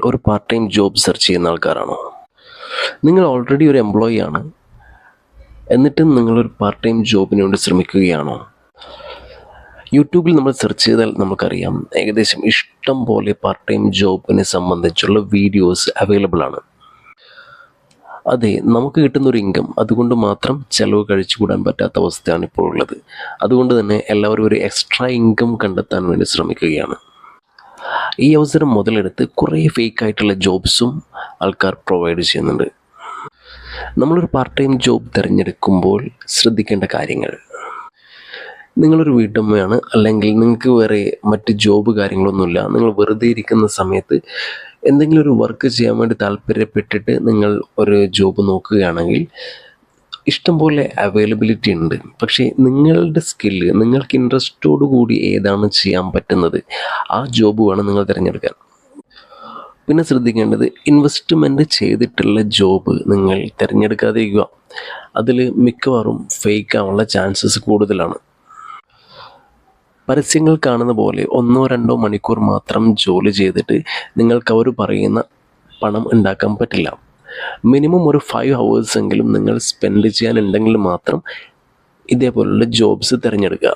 ഒരു part time job search ചെയ്യുന്ന ആൾക്കാരാണോ? നിങ്ങൾ ഓൾറെഡി ഒരു എംപ്ലോയി ആണ്, എന്നിട്ടും നിങ്ങളൊരു പാർട്ട് ടൈം ജോബിന് വേണ്ടി ശ്രമിക്കുകയാണോ? യൂട്യൂബിൽ നമ്മൾ സെർച്ച് ചെയ്താൽ നമുക്കറിയാം, ഏകദേശം ഇഷ്ടം പോലെ പാർട്ട് ടൈം ജോബിനെ സംബന്ധിച്ചുള്ള വീഡിയോസ് അവൈലബിൾ ആണ്. അതെ, നമുക്ക് കിട്ടുന്നൊരു ഇൻകം അതുകൊണ്ട് മാത്രം ചിലവ് കഴിച്ചുകൂടാൻ പറ്റാത്ത അവസ്ഥയാണ് ഇപ്പോൾ ഉള്ളത്. അതുകൊണ്ട് തന്നെ എല്ലാവരും ഒരു എക്സ്ട്രാ ഇൻകം കണ്ടെത്താൻ വേണ്ടി ശ്രമിക്കുകയാണ്. ഈ അവസരം മുതലെടുത്ത് കുറേ ഫേക്കായിട്ടുള്ള ജോബ്സും ആൾക്കാർ പ്രൊവൈഡ് ചെയ്യുന്നുണ്ട്. നമ്മളൊരു പാർട്ട് ടൈം ജോബ് തിരഞ്ഞെടുക്കുമ്പോൾ ശ്രദ്ധിക്കേണ്ട കാര്യങ്ങൾ: നിങ്ങളൊരു വീട്ടമ്മയാണ്, അല്ലെങ്കിൽ നിങ്ങൾക്ക് വേറെ മറ്റ് ജോബ് കാര്യങ്ങളൊന്നുമില്ല, നിങ്ങൾ വെറുതെ ഇരിക്കുന്ന സമയത്ത് എന്തെങ്കിലും ഒരു വർക്ക് ചെയ്യാൻ വേണ്ടി താല്പര്യപ്പെട്ടിട്ട് നിങ്ങൾ ഒരു ജോബ് നോക്കുകയാണെങ്കിൽ ഇഷ്ടംപോലെ അവൈലബിലിറ്റി ഉണ്ട്. പക്ഷേ നിങ്ങളുടെ സ്കില്ല്, നിങ്ങൾക്ക് ഇൻട്രസ്റ്റോടു കൂടി ഏതാണ് ചെയ്യാൻ പറ്റുന്നത്, ആ ജോബ് വേണം നിങ്ങൾ തിരഞ്ഞെടുക്കാൻ. പിന്നെ ശ്രദ്ധിക്കേണ്ടത്, ഇൻവെസ്റ്റ്മെൻറ്റ് ചെയ്തിട്ടുള്ള ജോബ് നിങ്ങൾ തിരഞ്ഞെടുക്കാതിരിക്കുക. അതിൽ മിക്കവാറും ഫേക്ക് ആവാനുള്ള ചാൻസസ് കൂടുതലാണ്. പരസ്യങ്ങൾ കാണുന്ന പോലെ 1-2 മണിക്കൂർ മാത്രം ജോലി ചെയ്തിട്ട് നിങ്ങൾക്ക് അവർ പറയുന്ന പണം ഉണ്ടാക്കാൻ പറ്റില്ല. മിനിമം ഒരു 5 hours എങ്കിലും നിങ്ങൾ സ്പെൻഡ് ചെയ്യാനുണ്ടെങ്കിൽ മാത്രം ഇതേപോലുള്ള ജോബ്സ് തിരഞ്ഞെടുക്കുക.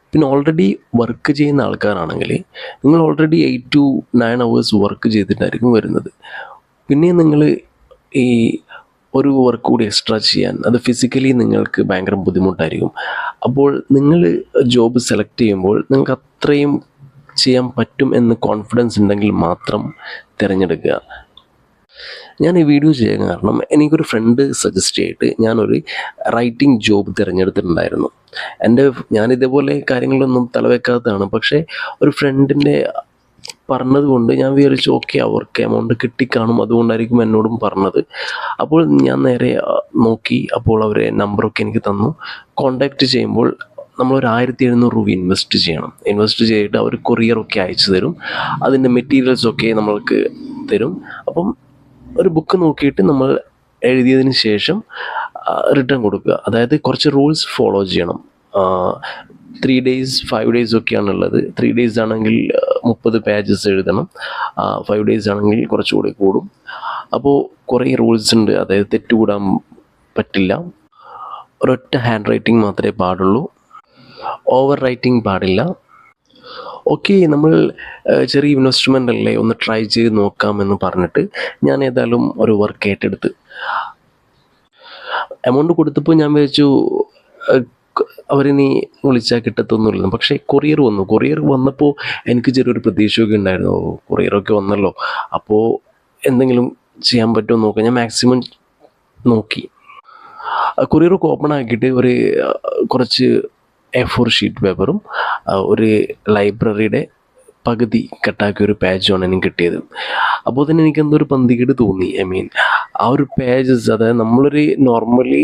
പിന്നെ ഓൾറെഡി വർക്ക് ചെയ്യുന്ന ആൾക്കാരാണെങ്കിൽ നിങ്ങൾ ഓൾറെഡി 8 to 9 hours വർക്ക് ചെയ്തിട്ടായിരിക്കും വരുന്നത്. പിന്നെ നിങ്ങൾ ഈ ഒരു വർക്ക് കൂടി എക്സ്ട്രാ ചെയ്യാൻ, അത് ഫിസിക്കലി നിങ്ങൾക്ക് ഭയങ്കര ബുദ്ധിമുട്ടായിരിക്കും. അപ്പോൾ നിങ്ങൾ ജോബ് സെലക്ട് ചെയ്യുമ്പോൾ നിങ്ങൾക്ക് അത്രയും ചെയ്യാൻ പറ്റും എന്ന് കോൺഫിഡൻസ് ഉണ്ടെങ്കിൽ മാത്രം തിരഞ്ഞെടുക്കുക. ഞാൻ ഈ വീഡിയോ ചെയ്യാൻ കാരണം, എനിക്കൊരു ഫ്രണ്ട് സജസ്റ്റ് ചെയ്തിട്ട് ഞാനൊരു റൈറ്റിംഗ് ജോബ് തിരഞ്ഞെടുത്തിട്ടുണ്ടായിരുന്നു. ഞാനിതേപോലെ കാര്യങ്ങളൊന്നും തലവെക്കാത്തതാണ്, പക്ഷേ ഒരു ഫ്രണ്ടിൻ്റെ പറഞ്ഞത് കൊണ്ട് ഞാൻ വിചാരിച്ചു ഓക്കെ, അവർക്ക് എമൗണ്ട് കിട്ടിക്കാണും, അതുകൊണ്ടായിരിക്കും എന്നോടും പറഞ്ഞത്. അപ്പോൾ ഞാൻ നേരെ നോക്കി, അപ്പോൾ അവർ നമ്പറൊക്കെ എനിക്ക് തന്നു. കോണ്ടാക്റ്റ് ചെയ്യുമ്പോൾ നമ്മളൊരു 1700 രൂപ ഇൻവെസ്റ്റ് ചെയ്യണം. ഇൻവെസ്റ്റ് ചെയ്തിട്ട് അവർ കൊറിയറൊക്കെ അയച്ചു തരും, അതിൻ്റെ മെറ്റീരിയൽസൊക്കെ നമ്മൾക്ക് തരും. അപ്പം ഒരു ബുക്ക് നോക്കിയിട്ട് നമ്മൾ എഴുതിയതിന് ശേഷം റിട്ടേൺ കൊടുക്കുക. അതായത് കുറച്ച് റൂൾസ് ഫോളോ ചെയ്യണം. 3 days 5 days ഒക്കെയാണുള്ളത്. 3 days ആണെങ്കിൽ 30 pages എഴുതണം. 5 days ആണെങ്കിൽ കുറച്ചുകൂടി കൂടും. അപ്പോൾ കുറേ റൂൾസ് ഉണ്ട്. അതായത് തെറ്റുകൂടാൻ പറ്റില്ല. ഒരൊറ്റ ഹാൻഡ് റൈറ്റിംഗ് മാത്രമേ പാടുള്ളൂ. ഓവർ റൈറ്റിംഗ് പാടില്ല. ഓക്കെ, നമ്മൾ ചെറിയ ഇൻവെസ്റ്റ്മെൻ്റ് അല്ലേ, ഒന്ന് ട്രൈ ചെയ്ത് നോക്കാമെന്ന് പറഞ്ഞിട്ട് ഞാൻ ഏതായാലും ഒരു വർക്ക് ഏറ്റെടുത്ത്. എമൗണ്ട് കൊടുത്തപ്പോൾ ഞാൻ വിചാരിച്ചു അവരിനി വിളിച്ചാൽ കിട്ടത്തൊന്നുമില്ല. പക്ഷേ കൊറിയർ വന്നപ്പോൾ എനിക്ക് ചെറിയൊരു പ്രതീക്ഷയൊക്കെ ഉണ്ടായിരുന്നു. കൊറിയറൊക്കെ വന്നല്ലോ, അപ്പോൾ എന്തെങ്കിലും ചെയ്യാൻ പറ്റുമോ നോക്കാം. ഞാൻ മാക്സിമം നോക്കി. കൊറിയറൊക്കെ ഓപ്പൺ ആക്കിയിട്ട് കുറച്ച് A4 ഷീറ്റ് പേപ്പറും ഒരു ലൈബ്രറിയുടെ പകുതി കട്ടാക്കിയ ഒരു പേജുമാണ് എനിക്ക് കിട്ടിയത്. അപ്പോൾ തന്നെ എനിക്ക് എന്തോ ഒരു പന്തികേട് തോന്നി. ആ ഒരു പേജസ്, അതായത് നമ്മളൊരു നോർമലി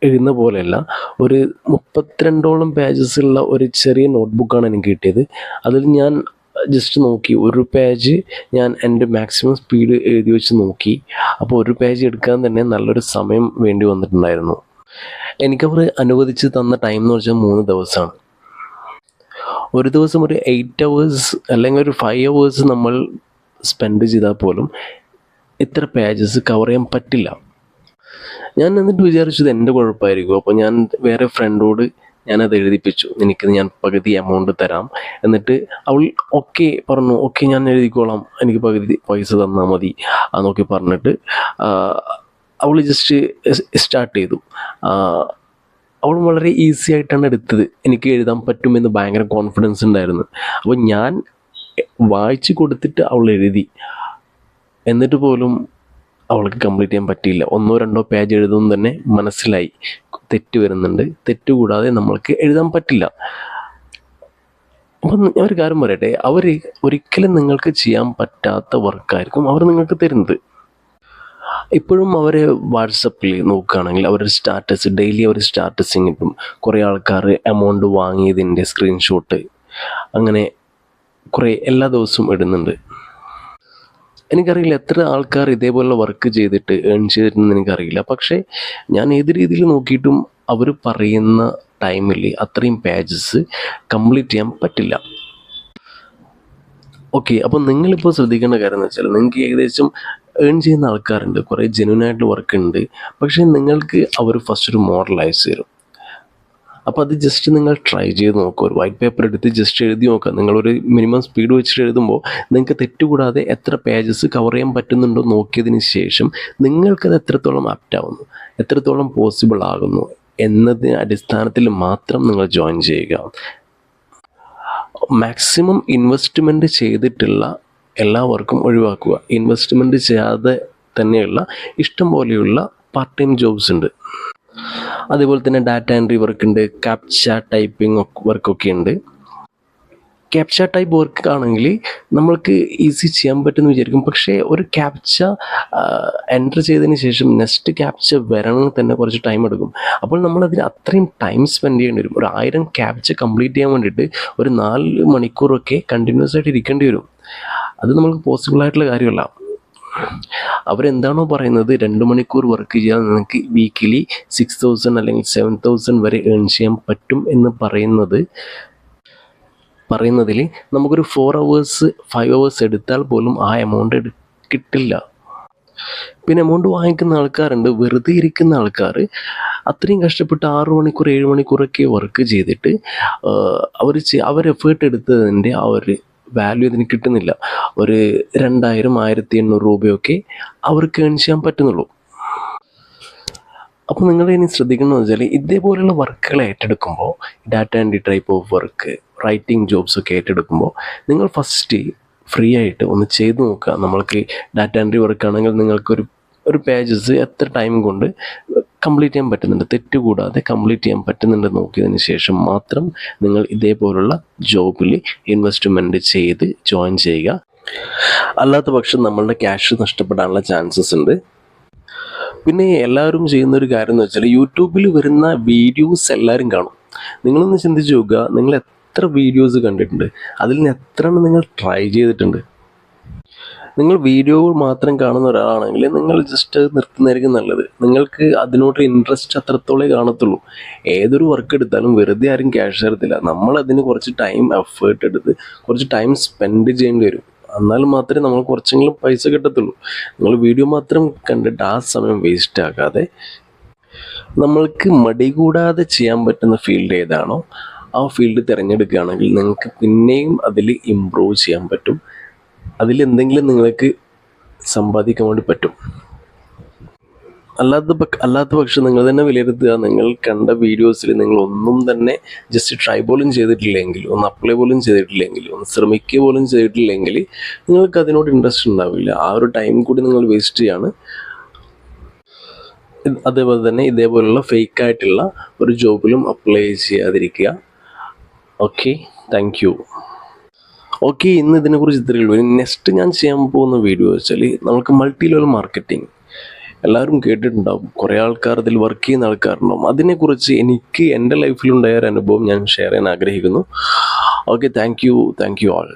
എഴുതുന്ന പോലെയല്ല, ഒരു 32ഓളം പേജസ് ഉള്ള ഒരു ചെറിയ നോട്ട്ബുക്കാണ് എനിക്ക് കിട്ടിയത്. അതിൽ ഞാൻ ജസ്റ്റ് നോക്കി, ഒരു പേജ് ഞാൻ എൻ്റെ മാക്സിമം സ്പീഡ് എഴുതി വെച്ച് നോക്കി. അപ്പോൾ ഒരു പേജ് എടുക്കാൻ തന്നെ നല്ലൊരു സമയം വേണ്ടി വന്നിട്ടുണ്ടായിരുന്നു. എനിക്കവർ അനുവദിച്ച് തന്ന ടൈം എന്ന് വെച്ചാൽ 3 ദിവസമാണ്. ഒരു ദിവസം ഒരു 8 hours അല്ലെങ്കിൽ ഒരു 5 hours നമ്മൾ സ്പെൻഡ് ചെയ്താൽ പോലും ഇത്ര പേജസ് കവർ ചെയ്യാൻ പറ്റില്ല. ഞാൻ എന്നിട്ട് വിചാരിച്ചത് എൻ്റെ കുഴപ്പമായിരിക്കും. അപ്പോൾ ഞാൻ വേറെ ഫ്രണ്ടോട് ഞാനത് എഴുതിപ്പിച്ചു. ഞാൻ പകുതി എമൗണ്ട് തരാം. എന്നിട്ട് അവൾ ഓക്കെ പറഞ്ഞു, ഓക്കെ ഞാൻ എഴുതിക്കോളാം, എനിക്ക് പകുതി പൈസ തന്നാൽ മതി എന്നൊക്കെ പറഞ്ഞിട്ട് അവൾ ജസ്റ്റ് സ്റ്റാർട്ട് ചെയ്തു. അവൾ വളരെ ഈസി ആയിട്ടാണ് എടുത്തത്. എനിക്ക് എഴുതാൻ പറ്റുമെന്ന് ഭയങ്കര കോൺഫിഡൻസ് ഉണ്ടായിരുന്നു. അപ്പോൾ ഞാൻ വായിച്ച് കൊടുത്തിട്ട് അവൾ എഴുതി. എന്നിട്ട് പോലും അവൾക്ക് കംപ്ലീറ്റ് ചെയ്യാൻ പറ്റിയില്ല. 1-2 പേജ് എഴുതും തന്നെ മനസ്സിലായി തെറ്റ് വരുന്നുണ്ട്. തെറ്റ് കൂടാതെ നമ്മൾക്ക് എഴുതാൻ പറ്റില്ല. അപ്പം ഞാൻ ഒരു കാര്യം പറയട്ടെ, അവർ ഒരിക്കലും നിങ്ങൾക്ക് ചെയ്യാൻ പറ്റാത്ത വർക്കായിരിക്കും അവർ നിങ്ങൾക്ക് തരുന്നത്. ഇപ്പോഴും അവർ വാട്സപ്പിൽ നോക്കുകയാണെങ്കിൽ അവരുടെ സ്റ്റാറ്റസ്, ഡെയിലി അവർ സ്റ്റാറ്റസിങ് ഇട്ടും കുറേ ആൾക്കാർ എമൗണ്ട് വാങ്ങിയതിൻ്റെ സ്ക്രീൻഷോട്ട് അങ്ങനെ കുറേ എല്ലാ ദിവസവും ഇടുന്നുണ്ട്. എനിക്കറിയില്ല എത്ര ആൾക്കാർ ഇതേപോലുള്ള വർക്ക് ചെയ്തിട്ട് ഏൺ ചെയ്തിട്ടുണ്ടെന്ന് എനിക്കറിയില്ല. പക്ഷേ ഞാൻ ഏത് രീതിയിൽ നോക്കിയിട്ടും അവർ പറയുന്ന ടൈമിൽ അത്രയും പേജസ് കംപ്ലീറ്റ് ചെയ്യാൻ പറ്റില്ല. ഓക്കെ. അപ്പോൾ നിങ്ങളിപ്പോൾ ശ്രദ്ധിക്കേണ്ട കാര്യം എന്ന് വെച്ചാൽ നിങ്ങൾക്ക് ഏകദേശം ഏൺ ചെയ്യുന്ന ആൾക്കാരുണ്ട്. കുറേ ജെന്യൂൻ ആയിട്ടുള്ള വർക്ക് ഉണ്ട്. പക്ഷേ നിങ്ങൾക്ക് അവർ ഫസ്റ്റ് ഒരു മോഡൽ അയച്ചു തരും. അപ്പോൾ അത് ജസ്റ്റ് നിങ്ങൾ ട്രൈ ചെയ്ത് നോക്കുക. ഒരു വൈറ്റ് പേപ്പർ എടുത്ത് ജസ്റ്റ് എഴുതി നോക്കുക. നിങ്ങളൊരു മിനിമം സ്പീഡ് വെച്ചിട്ട് എഴുതുമ്പോൾ നിങ്ങൾക്ക് തെറ്റുകൂടാതെ എത്ര പേജസ് കവർ ചെയ്യാൻ പറ്റുന്നുണ്ടോ നോക്കിയതിന് ശേഷം നിങ്ങൾക്കത് എത്രത്തോളം ആപ്റ്റ് ആവുന്നു, എത്രത്തോളം പോസിബിൾ ആകുന്നു എന്നതിന് അടിസ്ഥാനത്തിൽ മാത്രം നിങ്ങൾ ജോയിൻ ചെയ്യുക. മാക്സിമം ഇൻവെസ്റ്റ്മെൻറ്റ് ചെയ്തിട്ടുള്ള എല്ലാ വർക്കും ഒഴിവാക്കുക. ഇൻവെസ്റ്റ്മെൻറ്റ് ചെയ്യാതെ തന്നെയുള്ള ഇഷ്ടം പോലെയുള്ള പാർട്ട് ടൈം ജോബ്സ് ഉണ്ട്. അതേപോലെ തന്നെ ഡാറ്റ എൻട്രി വർക്ക് ഉണ്ട്, ക്യാപ്ച ടൈപ്പിംഗ് വർക്കൊക്കെ ഉണ്ട്. ക്യാപ്ച ടൈപ്പ് വർക്ക് ആണെങ്കിൽ നമ്മൾക്ക് ഈസി ചെയ്യാൻ പറ്റുമെന്ന് വിചാരിക്കും. പക്ഷേ ഒരു ക്യാപ്ച എൻ്റർ ചെയ്തതിന് ശേഷം നെക്സ്റ്റ് ക്യാപ്ച വരണമെങ്കിൽ തന്നെ കുറച്ച് ടൈം എടുക്കും. അപ്പോൾ നമ്മളതിന് അത്രയും ടൈം സ്പെൻഡ് ചെയ്യേണ്ടി വരും. ഒരു 1000 ക്യാപ്ച കംപ്ലീറ്റ് ചെയ്യാൻ വേണ്ടിയിട്ട് ഒരു 4 മണിക്കൂറൊക്കെ കണ്ടിന്യൂസ് ആയിട്ട് ഇരിക്കേണ്ടി വരും. അത് നമുക്ക് പോസിബിൾ ആയിട്ടുള്ള കാര്യമല്ല. അവരെന്താണോ പറയുന്നത് 2 മണിക്കൂർ വർക്ക് ചെയ്യാൻ നിങ്ങൾക്ക് വീക്കിലി 6000 അല്ലെങ്കിൽ 7000 വരെ ഏൺ ചെയ്യാൻ പറ്റും എന്ന് പറയുന്നതിൽ നമുക്കൊരു 4 അവേഴ്സ് 5 അവേഴ്സ് എടുത്താൽ പോലും ആ എമൗണ്ട് കിട്ടില്ല. പിന്നെ എമൗണ്ട് വാങ്ങിക്കുന്ന ആൾക്കാരുണ്ട്, വെറുതെ ഇരിക്കുന്ന ആൾക്കാർ അത്രയും കഷ്ടപ്പെട്ട് 6 മണിക്കൂർ 7 മണിക്കൂറൊക്കെ വർക്ക് ചെയ്തിട്ട് അവർ എഫേർട്ട് എടുത്തതിൻ്റെ ആ ഒരു വാല്യൂ ഇതിന് കിട്ടുന്നില്ല. ഒരു 2000 1800 രൂപയൊക്കെ അവർക്ക് ഏൺ ചെയ്യാൻ പറ്റുന്നുള്ളൂ. അപ്പോൾ നിങ്ങൾ ഇനി ശ്രദ്ധിക്കണമെന്ന് വെച്ചാൽ ഇതേപോലെയുള്ള വർക്കുകൾ ഏറ്റെടുക്കുമ്പോൾ, data entry type of work, writing ജോബ്സൊക്കെ ഏറ്റെടുക്കുമ്പോൾ നിങ്ങൾ ഫസ്റ്റ് ഫ്രീ ആയിട്ട് ഒന്ന് ചെയ്ത് നോക്കുക. നമ്മൾക്ക് ഡാറ്റ എൻട്രി വർക്കാണെങ്കിൽ നിങ്ങൾക്കൊരു പേജസ് എത്ര ടൈം കൊണ്ട് കംപ്ലീറ്റ് ചെയ്യാൻ പറ്റുന്നുണ്ട്, തെറ്റുകൂടാതെ കംപ്ലീറ്റ് ചെയ്യാൻ പറ്റുന്നുണ്ട് നോക്കിയതിന് ശേഷം മാത്രം നിങ്ങൾ ഇതേപോലുള്ള ജോബിൽ ഇൻവെസ്റ്റ്മെൻറ്റ് ചെയ്ത് ജോയിൻ ചെയ്യുക. അല്ലാത്ത പക്ഷം നമ്മളുടെ ക്യാഷ് നഷ്ടപ്പെടാനുള്ള ചാൻസസ് ഉണ്ട്. പിന്നെ എല്ലാവരും ചെയ്യുന്നൊരു കാര്യം എന്ന് വെച്ചാൽ യൂട്യൂബിൽ വരുന്ന വീഡിയോസ് എല്ലാവരും കാണും. നിങ്ങളൊന്ന് ചിന്തിച്ച് നോക്കുക, നിങ്ങൾ എത്ര വീഡിയോസ് കണ്ടിട്ടുണ്ട്, അതിൽ നിന്ന് എത്ര എണ്ണം നിങ്ങൾ ട്രൈ ചെയ്തിട്ടുണ്ട്? നിങ്ങൾ വീഡിയോ മാത്രം കാണുന്ന ഒരാളാണെങ്കിൽ നിങ്ങൾ ജസ്റ്റ് നിർത്തുന്നതായിരിക്കും നല്ലത്. നിങ്ങൾക്ക് അതിനോട് ഇൻട്രസ്റ്റ് അത്രത്തോളം കാണത്തുള്ളൂ. ഏതൊരു വർക്ക് എടുത്താലും വെറുതെ ആരും ക്യാഷ് തരത്തില്ല. നമ്മളതിന് കുറച്ച് ടൈം എഫേർട്ട് എടുത്ത് കുറച്ച് ടൈം സ്പെൻഡ് ചെയ്യേണ്ടി വരും. എന്നാൽ മാത്രമേ നമ്മൾ കുറച്ചെങ്കിലും പൈസ കിട്ടത്തുള്ളൂ. നിങ്ങൾ വീഡിയോ മാത്രം കണ്ടിട്ട് ആ സമയം വേസ്റ്റ് ആക്കാതെ നമ്മൾക്ക് മടി കൂടാതെ ചെയ്യാൻ പറ്റുന്ന ഫീൽഡ് ഏതാണോ ആ ഫീൽഡ് തിരഞ്ഞെടുക്കുകയാണെങ്കിൽ നിങ്ങൾക്ക് പിന്നെയും അതിൽ ഇമ്പ്രൂവ് ചെയ്യാൻ പറ്റും. അതിലെന്തെങ്കിലും നിങ്ങൾക്ക് സമ്പാദിക്കാൻ വേണ്ടി പറ്റും. അല്ലാത്ത പക്ഷം നിങ്ങൾ തന്നെ വിലയിരുത്തുക. നിങ്ങൾ കണ്ട വീഡിയോസിൽ നിങ്ങൾ ഒന്നും തന്നെ ജസ്റ്റ് ട്രൈ പോലും ചെയ്തിട്ടില്ലെങ്കിൽ, ഒന്ന് അപ്ലൈ പോലും ചെയ്തിട്ടില്ലെങ്കിൽ, ഒന്ന് ശ്രമിക്കുക പോലും ചെയ്തിട്ടില്ലെങ്കിൽ നിങ്ങൾക്ക് അതിനോട് ഇൻട്രസ്റ്റ് ഉണ്ടാവില്ല. ആ ഒരു ടൈം കൂടി നിങ്ങൾ വേസ്റ്റ് ചെയ്യാണ്. അതേപോലെ തന്നെ ഇതേപോലുള്ള ഫേക്കായിട്ടുള്ള ഒരു ജോബിലും അപ്ലൈ ചെയ്യാതിരിക്കുക. Okay, thank you. ഓക്കെ, ഇന്ന് ഇതിനെക്കുറിച്ച് ഇത്രയേ ഉള്ളൂ. നെക്സ്റ്റ് ഞാൻ ചെയ്യാൻ പോകുന്ന വീഡിയോ വെച്ചാൽ നമുക്ക് മൾട്ടി ലെവൽ മാർക്കറ്റിംഗ്. എല്ലാവരും കേട്ടിട്ടുണ്ടാവും, കുറേ ആൾക്കാർ അതിൽ വർക്ക് ചെയ്യുന്ന ആൾക്കാരുണ്ടാവും. അതിനെക്കുറിച്ച് എനിക്ക് എൻ്റെ ലൈഫിലുണ്ടായ ഒരു അനുഭവം ഞാൻ ഷെയർ ചെയ്യാൻ ആഗ്രഹിക്കുന്നു. Okay, thank you all.